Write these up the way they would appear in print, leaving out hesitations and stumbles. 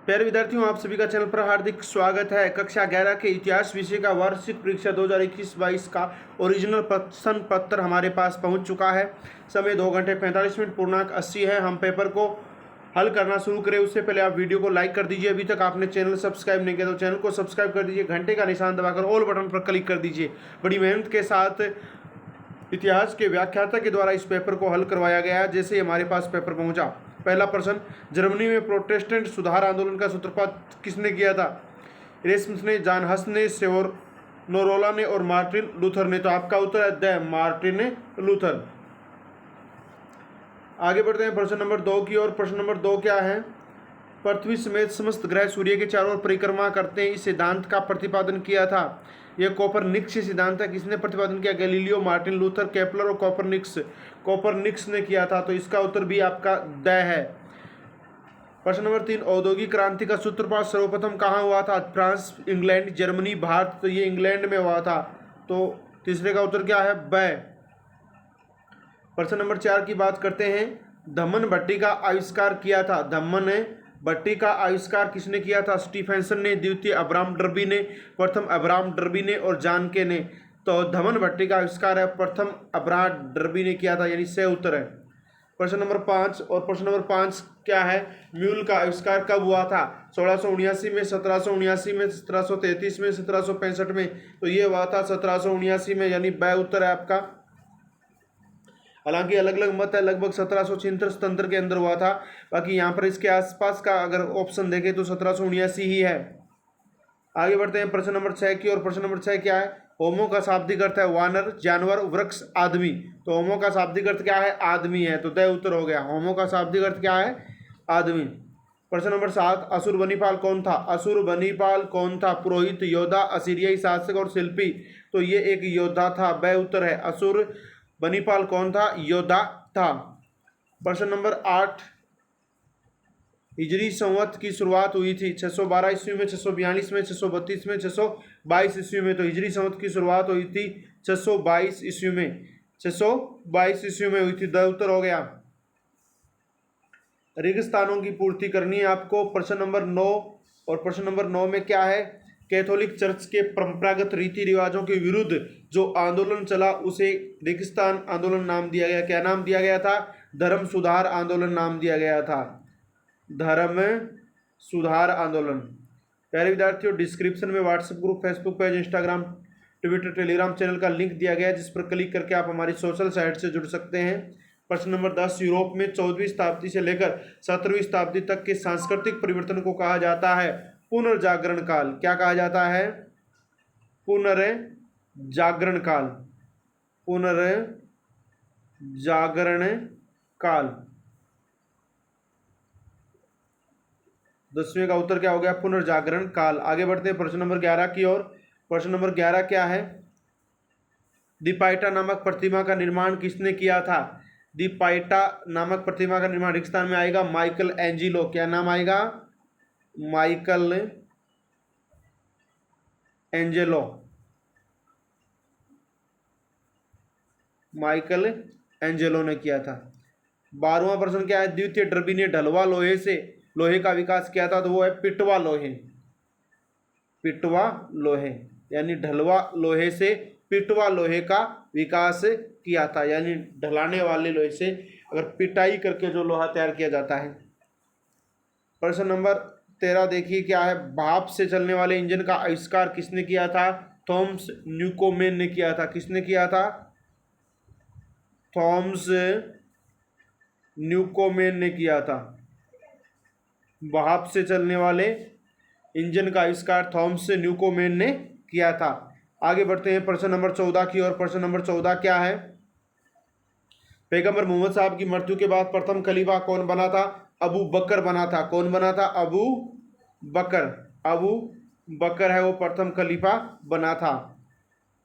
प्यारे विद्यार्थियों, आप सभी का चैनल पर हार्दिक स्वागत है। कक्षा 11 के इतिहास विषय का वार्षिक परीक्षा 2021-22 का ओरिजिनल प्रश्न पत्र हमारे पास पहुंच चुका है। समय 2 घंटे 45 मिनट पूर्णांक 80 है। हम पेपर को हल करना शुरू करें उससे पहले आप वीडियो को लाइक कर दीजिए। अभी तक आपने चैनल सब्सक्राइब नहीं किया तो चैनल को सब्सक्राइब कर दीजिए, घंटे का निशान दबाकर ऑल बटन पर क्लिक कर दीजिए। बड़ी मेहनत के साथ इतिहास के व्याख्याता के द्वारा इस पेपर को हल करवाया गया। जैसे ही हमारे पास पेपर पहुंचा, पहला प्रश्न, जर्मनी में प्रोटेस्टेंट सुधार आंदोलन का सूत्रपात किसने किया था? इरेस्मस ने, जॉन हस ने, सेवोनोरोला ने और मार्टिन लूथर ने। तो आपका उत्तर है द मार्टिन लूथर। आगे बढ़ते हैं प्रश्न नंबर 2 की ओर। प्रश्न नंबर 2 क्या है? पृथ्वी समेत समस्त ग्रह सूर्य के चारों ओर परिक्रमा करते हैं, इस सिद्धांत का प्रतिपादन किया था। यह कोपरनिकस सिद्धांत है। किसने प्रतिपादन किया? गैलीलियो, मार्टिन लूथर, केपलर और कोपरनिकस ने किया था। तो इसका उत्तर भी आपका द है। प्रश्न नंबर 3, औद्योगिक क्रांति का सूत्रपात सर्वप्रथम कहाँ हुआ था? France, England, Germany, Bharat. तो ये इंग्लैंड में हुआ था। तो तीसरे का उत्तर क्या है? ब। प्रश्न नंबर 4 की बात करते हैं। धम्मन भट्टी का आविष्कार किया था। धम्मन भट्टी का आविष्कार किसने किया था? स्टीफेंसन ने, द्वितीय अब्राम डर्बी ने, प्रथम अब्राम डर्बी ने और जानके ने। तो धम्मन भट्टी का आविष्कार है प्रथम अब्राम डर्बी ने किया था, यानी से उत्तर है। प्रश्न नंबर 5 और प्रश्न नंबर 5 क्या है? म्यूल का आविष्कार कब हुआ था? 1679 में, 1779 में, 1733 में, 1765 में। तो ये हुआ था 1779 में, यानी ब उत्तर है आपका। हालांकि अलग अलग मत है, लगभग 1776 तंत्र के अंदर हुआ था। बाकी यहाँ पर इसके आसपास का अगर ऑप्शन देखें तो 1779 ही है। आगे बढ़ते हैं प्रश्न नंबर 6 की और। प्रश्न नंबर 6 क्या है? होमो का शाब्दिक अर्थ है वानर, जानवर, वृक्ष, आदमी। तो होमो का शाब्दिक अर्थ क्या है? आदमी है। तो द उत्तर हो गया। होमो का शाब्दिक अर्थ क्या है? आदमी। प्रश्न नंबर 7, असुर बनीपाल कौन था? असुर बनीपाल कौन था? पुरोहित, योद्धा, असीरियाई शासक और शिल्पी। तो ये एक योद्धा था। ब उत्तर है। असुर बनीपाल कौन था? योद्धा था। प्रश्न नंबर 8, हिजरी संवत की शुरुआत हुई थी 612 ईस्वी में, 642 में, 632 में, 622 ईस्वी में। तो हिजरी संवत की शुरुआत हुई थी 622 ईस्वी में। 622 ईस्वी में हुई थी। द उत्तर हो गया। रेगिस्तानों की पूर्ति करनी है आपको। प्रश्न नंबर 9 और प्रश्न नंबर 9 में क्या है? कैथोलिक चर्च के परंपरागत रीति रिवाजों के विरुद्ध जो आंदोलन चला उसे रेगिस्तान आंदोलन नाम दिया गया। क्या नाम दिया गया था? धर्म सुधार आंदोलन नाम दिया गया था। धर्म सुधार आंदोलन। प्यारे विद्यार्थियों, डिस्क्रिप्शन में WhatsApp group, Facebook page, Instagram, Twitter, Telegram channel का लिंक दिया गया है, जिस पर क्लिक करके आप हमारी सोशल साइट से जुड़ सकते हैं। प्रश्न नंबर 10, यूरोप में 14वीं शताब्दी से लेकर 17वीं शताब्दी तक के सांस्कृतिक परिवर्तन को कहा जाता है पुनर्जागरण काल। क्या कहा जाता है? पुनर्जागरण काल। पुनर्जागरण काल। 10वें का उत्तर क्या हो गया? पुनर्जागरण काल। आगे बढ़ते हैं प्रश्न नंबर 11 की ओर। प्रश्न नंबर 11 क्या है? दीपाइटा नामक प्रतिमा का निर्माण किसने किया था? दीपाइटा नामक प्रतिमा का निर्माण रेगिस्तान में आएगा माइकल एंजिलो। क्या नाम आएगा? Michael Angelo. माइकल एंजेलो ने किया था। 12वां प्रश्न क्या है? द्वितीय डर्बी ने ढलवा लोहे का विकास किया था। तो वो है पिटवा लोहे। पिटवा लोहे, यानी ढलवा लोहे से पिटवा लोहे का विकास किया था, यानी ढलाने वाले लोहे से अगर पिटाई करके जो लोहा तैयार किया जाता है। प्रश्न नंबर 13 देखिए क्या है? भाप से चलने वाले इंजन का आविष्कार किसने किया था? थॉमस न्यूकोमेन ने किया था। किसने किया था? थॉमस न्यूकोमेन ने किया था। भाप से चलने वाले इंजन का आविष्कार थॉमस न्यूकोमेन ने किया था। आगे बढ़ते हैं प्रश्न नंबर 14 की ओर। प्रश्न नंबर 14 क्या है? पैगंबर मोहम्मद साहब की मृत्यु के बाद प्रथम खलीफा कौन बना था? अबू बकर बना था। कौन बना था? अबू बकर। अबू बकर है वो प्रथम खलीफा बना था।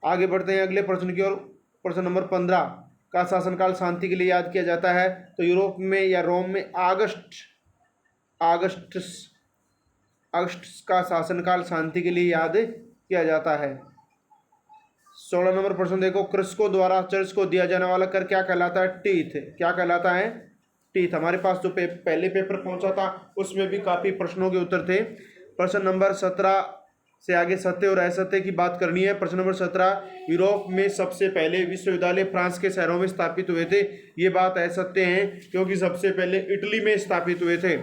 आगे बढ़ते हैं अगले प्रश्न की ओर। प्रश्न नंबर 15 का शासनकाल शांति के लिए याद किया जाता है। तो यूरोप में या रोम में अगस्टस का शासनकाल शांति के लिए याद किया जाता है। 16 नंबर प्रश्न देखो, कृषकों द्वारा चर्च को दिया जाने वाला कर क्या कहलाता है? टीथ। क्या कहलाता है? टीथ। हमारे पास जो पहले पेपर पहुंचा था उसमें भी काफ़ी प्रश्नों के उत्तर थे। प्रश्न नंबर 17 से आगे सत्य और असत्य की बात करनी है। प्रश्न नंबर 17, यूरोप में सबसे पहले विश्वविद्यालय फ्रांस के शहरों में स्थापित हुए थे। ये बात असत्य है क्योंकि सबसे पहले इटली में स्थापित हुए थे।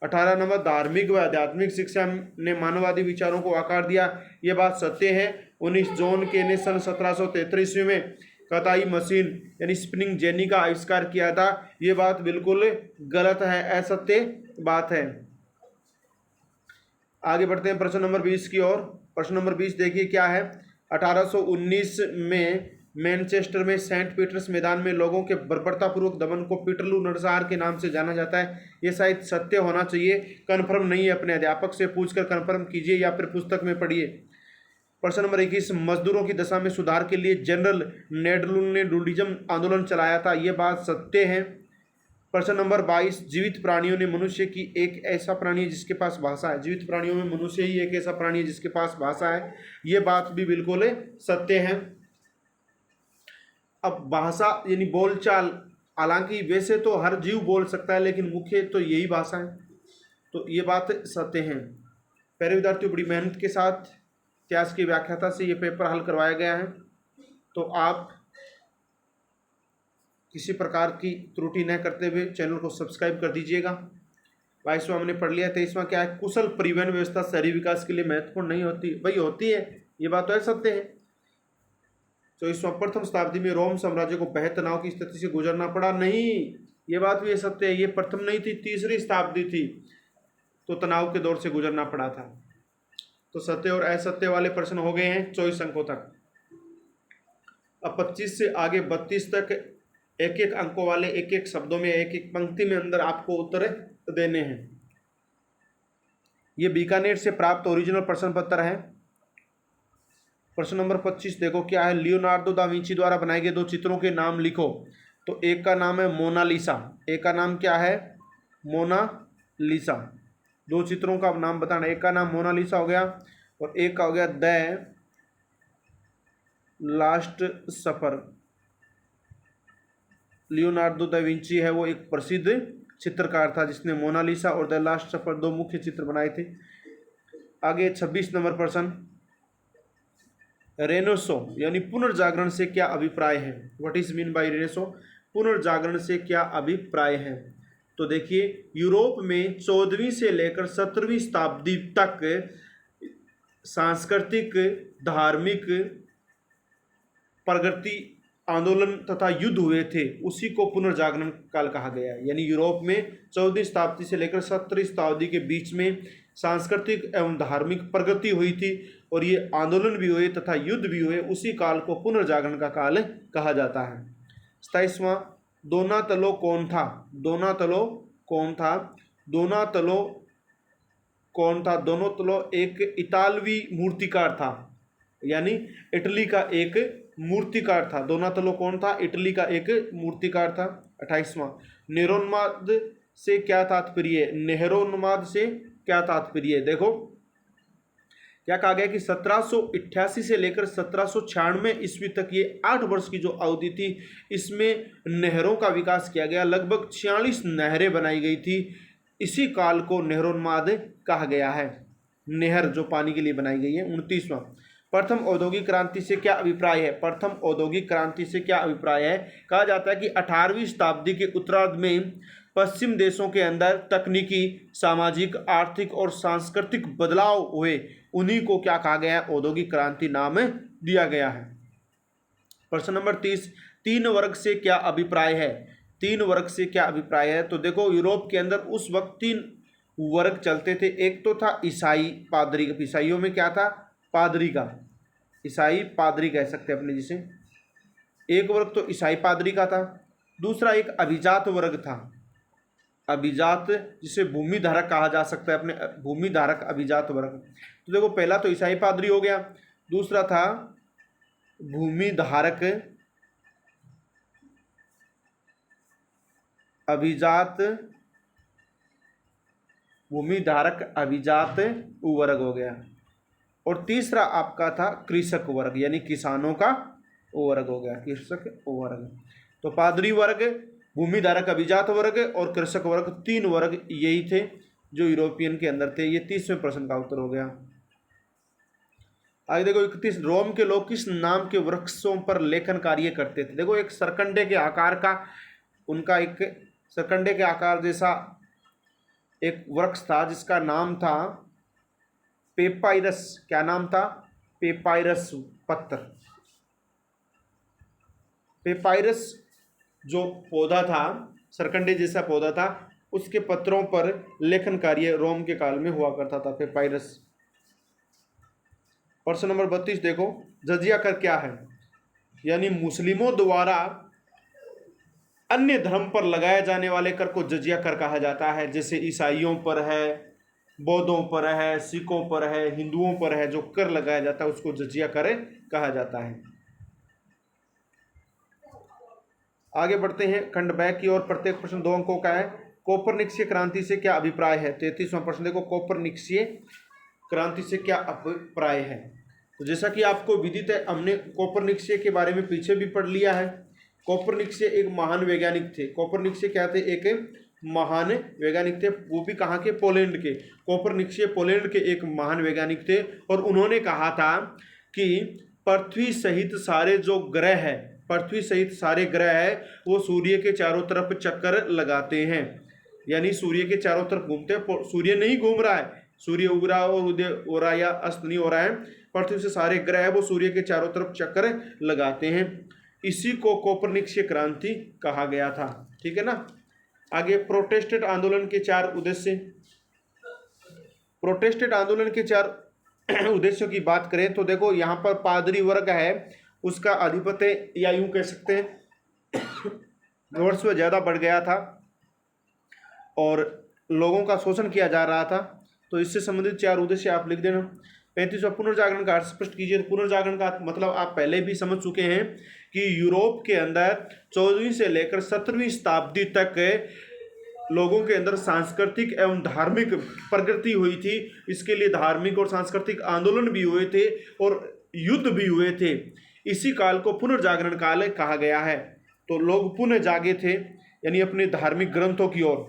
18 नंबर, धार्मिक व आध्यात्मिक शिक्षा ने मानववादी विचारों को आकार दिया। ये बात सत्य है। 19 जॉन के ने सन 1733 ईस्वी में कताई मशीन यानी स्पिनिंग जेनी का आविष्कार किया था। ये बात बिल्कुल गलत है, असत्य बात है। आगे बढ़ते हैं प्रश्न नंबर 20 की ओर। प्रश्न नंबर 20 देखिए क्या है। 1819 में मैनचेस्टर में सेंट पीटर्स मैदान में लोगों के बर्बरतापूर्वक दमन को पीटरलू नरसंहार के नाम से जाना जाता है। ये शायद सत्य होना चाहिए, कन्फर्म नहीं है। अपने अध्यापक से पूछकर कन्फर्म कीजिए या फिर पुस्तक में पढ़िए। प्रश्न नंबर 21, मजदूरों की दशा में सुधार के लिए जनरल नेडलून ने डूडिज्म आंदोलन चलाया था। ये बात सत्य है। प्रश्न नंबर 22, जीवित प्राणियों ने मनुष्य की एक ऐसा प्राणी है जिसके पास भाषा है। जीवित प्राणियों में मनुष्य ही एक ऐसा प्राणी है जिसके पास भाषा है। ये बात भी बिल्कुल सत्य है। अब भाषा यानी बोलचाल, हालांकि वैसे तो हर जीव बोल सकता है लेकिन मुख्य तो यही भाषा है, तो ये बात सत्य है। प्यारे विद्यार्थियों, बड़ी मेहनत के साथ इतिहास की व्याख्याता से ये पेपर हल करवाया गया है, तो आप किसी प्रकार की त्रुटि न करते हुए चैनल को सब्सक्राइब कर दीजिएगा। 22वां हमने पढ़ लिया। 23वां क्या है, कुशल परिवहन व्यवस्था शहरी विकास के लिए महत्वपूर्ण नहीं होती। भाई होती है, ये बात तो है, सत्य है। 24वां, प्रथम शताब्दी में रोम साम्राज्य को बहत तनाव की स्थिति से गुजरना पड़ा। नहीं, ये बात भी सत्य है। ये प्रथम नहीं थी, तीसरी शताब्दी थी, तो तनाव के दौर से गुजरना पड़ा था। तो सत्य और असत्य वाले प्रश्न हो गए हैं 24 अंकों तक। अब 25 से आगे 32 तक एक एक अंकों वाले एक एक शब्दों में एक एक पंक्ति में अंदर आपको उत्तर देने हैं। ये बीकानेर से प्राप्त ओरिजिनल प्रश्न पत्र है। प्रश्न नंबर 25 देखो क्या है। लियोनार्डो दा विंची द्वारा बनाए गए दो चित्रों के नाम लिखो। तो एक का नाम है मोनालिसा, एक का नाम क्या है, मोनालिसा। दो चित्रों का नाम बताना। एक का नाम मोनालिसा हो गया और एक का हो गया the last suffer. Leonardo da Vinci है वो एक प्रसिद्ध चित्रकार था जिसने मोनालिसा और द लास्ट सफर दो मुख्य चित्र बनाए थे। आगे 26 नंबर प्रश्न, रेनेसो यानी पुनर्जागरण से क्या अभिप्राय है। What is mean by renaissance, पुनर्जागरण से क्या अभिप्राय है। तो देखिए, यूरोप में 14वीं से लेकर 17वीं शताब्दी तक सांस्कृतिक, धार्मिक प्रगति आंदोलन तथा युद्ध हुए थे, उसी को पुनर्जागरण काल कहा गया है। यानी यूरोप में 14वीं शताब्दी से लेकर 17वीं शताब्दी के बीच में सांस्कृतिक एवं धार्मिक प्रगति हुई थी और ये आंदोलन भी हुए तथा युद्ध भी हुए, उसी काल को पुनर्जागरण का काल कहा जाता है। 27वां, दोनातलो कौन था। दोनातलो कौन था। दोनातलो कौन था। दोनातलो एक इतालवी मूर्तिकार था, यानी इटली का एक मूर्तिकार था। दोनातलो कौन था, इटली का एक मूर्तिकार था। 28वां, नेहरोन्माद से क्या तात्पर्य। नेहरोन्माद से क्या तात्पर्य। देखो क्या कहा गया कि 1788 से लेकर 1796 ईस्वी तक ये 8 वर्ष की जो अवधि थी, इसमें नहरों का विकास किया गया। लगभग 46 नहरें बनाई गई थी। इसी काल को नेहरोन्माद कहा गया है, नहर जो पानी के लिए बनाई गई है। 29वां, प्रथम औद्योगिक क्रांति से क्या अभिप्राय है। प्रथम औद्योगिक क्रांति से क्या अभिप्राय है। कहा जाता है कि 18वीं शताब्दी के उत्तरार्ध में पश्चिम देशों के अंदर तकनीकी, सामाजिक, आर्थिक और सांस्कृतिक बदलाव हुए, उन्हीं को क्या कहा गया है, औद्योगिक क्रांति नाम दिया गया है। प्रश्न नंबर 30, 3 वर्ग से क्या अभिप्राय है। 3 वर्ग से क्या अभिप्राय है। तो देखो, यूरोप के अंदर उस वक्त 3 वर्ग चलते थे। एक तो था ईसाई पादरी, ईसाइयों में क्या था, पादरी का, ईसाई पादरी कह सकते हैं अपने जिसे। एक वर्ग तो ईसाई पादरी का था। दूसरा एक अभिजात वर्ग था, अभिजात जिसे भूमि धारक कहा जा सकता है, अपने भूमि धारक अभिजात वर्ग। तो देखो, पहला तो ईसाई पादरी हो गया, दूसरा था भूमि धारक अभिजात, भूमि धारक अभिजात वर्ग हो गया, और तीसरा आपका था कृषक वर्ग, यानी किसानों का वर्ग हो गया, कृषक वर्ग। तो पादरी वर्ग, भूमिधारक अभिजात वर्ग और कृषक वर्ग, 3 वर्ग यही थे जो यूरोपियन के अंदर थे। ये 30वें प्रश्न का उत्तर हो गया। आगे देखो 31, रोम के लोग किस नाम के वृक्षों पर लेखन कार्य करते थे? देखो एक सरकंडे के आकार का उनका एक सरकंडे के आकार जैसा एक वृक्ष था जिसका नाम था पेपाइरस। क्या नाम था? पेपाइरस पत्र। पेपाइरस जो पौधा था, सरकंडे जैसा पौधा था, उसके पत्रों पर लेखन कार्य रोम के काल में हुआ करता था, पेपाइरस। प्रश्न नंबर 32 देखो, जजिया कर क्या है? यानी मुस्लिमों द्वारा अन्य धर्म पर लगाए जाने वाले कर को जजिया कर कहा जाता है। जैसे ईसाइयों पर है, बौद्धों पर है, सिखों पर है, हिंदुओं पर है, जो कर लगाया जाता है उसको जजिया कर कहा जाता है। आगे बढ़ते हैं खंड ब की ओर। प्रत्येक प्रश्न 2 अंकों का है। कोपरनिकसीय क्रांति से क्या अभिप्राय है? 33वां प्रश्न देखो, कोपरनिकसीय क्रांति से क्या अभिप्राय है? तो जैसा कि आपको विदित है, हमने कोपरनिकसीय के बारे में पीछे भी पढ़ लिया है। कोपरनिकसीय एक महान वैज्ञानिक थे। कोपरनिकसीय क्या थे? एक महान वैज्ञानिक थे, वो भी कहाँ के? पोलैंड के। कोपरनिकसीय पोलैंड के एक महान वैज्ञानिक थे और उन्होंने कहा था कि पृथ्वी सहित सारे जो ग्रह है, पृथ्वी सहित सारे ग्रह है, वो सूर्य के चारों तरफ चक्कर लगाते हैं। यानी सूर्य के चारों तरफ घूमते हैं। सूर्य नहीं घूम रहा है, सूर्य उग रहा और उदय हो रहा या अस्त नहीं हो रहा है। पृथ्वी से सारे ग्रह है वो सूर्य के चारों तरफ चक्कर लगाते हैं। इसी को कोपरनिकसीय क्रांति कहा गया था। ठीक है ना। आगे प्रोटेस्टेंट आंदोलन के 4 उद्देश्य। प्रोटेस्टेंट आंदोलन के 4 उद्देश्यों की बात करें तो देखो, यहाँ पर पादरी वर्ग है, उसका आधिपत्य या यूं कह सकते हैं वर्चस्व ज़्यादा बढ़ गया था और लोगों का शोषण किया जा रहा था। तो इससे संबंधित 4 उद्देश्य आप लिख देना। 35वां, पुनर्जागरण का अर्थ स्पष्ट कीजिए। तो पुनर्जागरण का मतलब आप पहले भी समझ चुके हैं कि यूरोप के अंदर 14वीं से लेकर 17वीं शताब्दी तक लोगों के अंदर सांस्कृतिक एवं धार्मिक प्रगति हुई थी। इसके लिए धार्मिक और सांस्कृतिक आंदोलन भी हुए थे और युद्ध भी हुए थे। इसी काल को पुनर्जागरण काल कहा गया है। तो लोग पुनः जागे थे, यानी अपने धार्मिक ग्रंथों की ओर।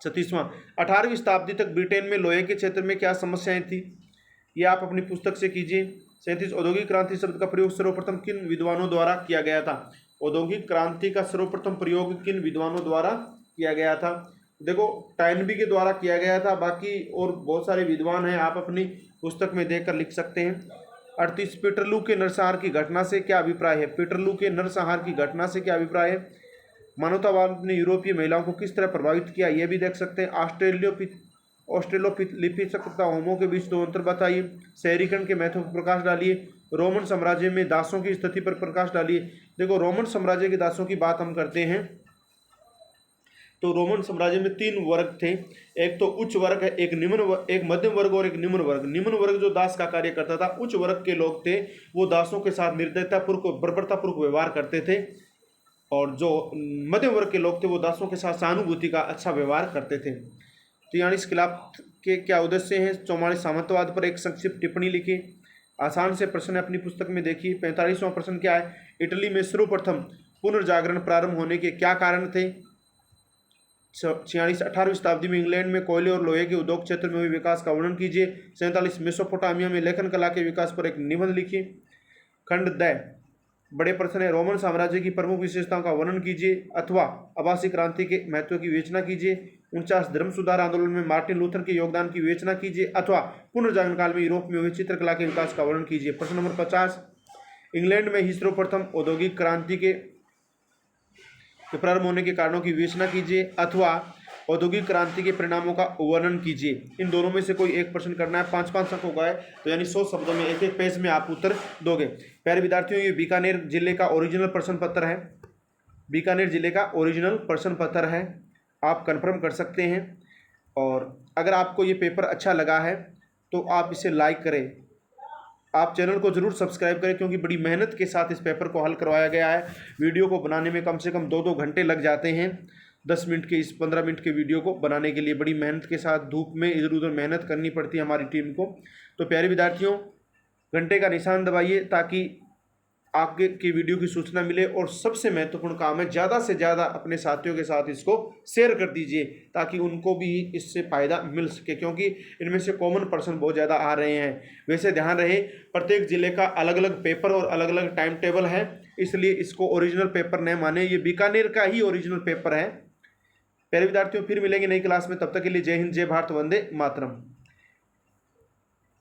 36वां, 18वीं शताब्दी तक ब्रिटेन में लोहे के क्षेत्र में क्या समस्याएं थी? ये आप अपनी पुस्तक से कीजिए। 37, औद्योगिक क्रांति शब्द का प्रयोग सर्वप्रथम किन विद्वानों द्वारा किया गया था? औद्योगिक क्रांति का सर्वप्रथम प्रयोग किन विद्वानों द्वारा किया गया था? देखो, टाइनबी के द्वारा किया गया था। बाकी और बहुत सारे विद्वान हैं, आप अपनी पुस्तक में देखकर लिख सकते हैं। 38, पीटरलू के नरसंहार की घटना से क्या अभिप्राय है? पीटरलू के नरसंहार की घटना से क्या अभिप्राय है? मानवतावाद ने यूरोपीय महिलाओं को किस तरह प्रभावित किया? ये भी देख सकते हैं। ऑस्ट्रेलोपिथेकस होमो के बीच 2 अंतर बताइए। शहरीकरण के महत्व पर प्रकाश डालिए। रोमन साम्राज्य में दासों की स्थिति पर प्रकाश डालिए। देखो, रोमन साम्राज्य के दासों की बात हम करते हैं तो रोमन साम्राज्य में 3 वर्ग थे। एक तो उच्च वर्ग है, एक मध्यम वर्ग और एक निम्न वर्ग। निम्न वर्ग जो दास का कार्य करता था, उच्च वर्ग के लोग थे वो दासों के साथ निर्दयतापूर्वक बर्बरतापूर्वक व्यवहार करते थे और जो मध्यम वर्ग के लोग थे वो दासों के साथ सहानुभूति का अच्छा व्यवहार करते थे। 43 खिलाफ के क्या उद्देश्य हैं? 44 सामंतवाद पर एक संक्षिप्त टिप्पणी लिखिए। आसान से प्रश्न अपनी पुस्तक में देखिए। 45वां प्रश्न क्या है? इटली में सर्वप्रथम पुनर्जागरण प्रारंभ होने के क्या कारण थे? 46 18वीं शताब्दी में इंग्लैंड में कोयले और लोहे के उद्योग क्षेत्र में हुए विकास का वर्णन कीजिए। 47 मेसोपोटामिया में लेखन कला के विकास पर एक निबंध लिखिए। खंड द बड़े प्रश्न है, रोमन साम्राज्य की प्रमुख विशेषताओं का वर्णन कीजिए अथवा आभासी क्रांति के महत्व की विवेचना कीजिए। 49 धर्म सुधार आंदोलन में मार्टिन लूथर के योगदान की विवेचना कीजिए अथवा पुनर्जागरण काल में यूरोप में हुए चित्रकला के विकास का वर्णन कीजिए। प्रश्न नंबर 50, इंग्लैंड में ही सर्वप्रथम औद्योगिक क्रांति के प्रारंभ होने के कारणों की विवेचना कीजिए अथवा औद्योगिक क्रांति के परिणामों का वर्णन कीजिए। इन दोनों में से कोई एक प्रश्न करना है। 5-5 अंकों का है, तो यानी 100 शब्दों में एक पेज में आप उत्तर दोगे। प्यारे विद्यार्थियों, ये बीकानेर जिले का ओरिजिनल प्रश्न पत्र है। बीकानेर जिले का ओरिजिनल प्रश्न पत्र है, आप कंफर्म कर सकते हैं। और अगर आपको ये पेपर अच्छा लगा है तो आप इसे लाइक करें। आप चैनल को ज़रूर सब्सक्राइब करें क्योंकि बड़ी मेहनत के साथ इस पेपर को हल करवाया गया है। वीडियो को बनाने में कम से कम 2-2 घंटे लग जाते हैं। 10 मिनट के इस 15 मिनट के वीडियो को बनाने के लिए बड़ी मेहनत के साथ धूप में इधर उधर मेहनत करनी पड़ती है हमारी टीम को। तो प्यारे विद्यार्थियों, घंटे का निशान दबाइए ताकि आगे की वीडियो की सूचना मिले। और सबसे महत्वपूर्ण काम है, ज़्यादा से ज़्यादा अपने साथियों के साथ इसको शेयर कर दीजिए ताकि उनको भी इससे फ़ायदा मिल सके, क्योंकि इनमें से कॉमन पर्सन बहुत ज़्यादा आ रहे हैं। वैसे ध्यान रहे, प्रत्येक ज़िले का अलग अलग पेपर और अलग अलग टाइम टेबल है, इसलिए इसको ओरिजिनल पेपर न माने, ये बीकानेर का ही ओरिजिनल पेपर है। प्यारे विद्यार्थियों, फिर मिलेंगे नई क्लास में, तब तक के लिए जय हिंद, जय भारत, वंदे मातरम।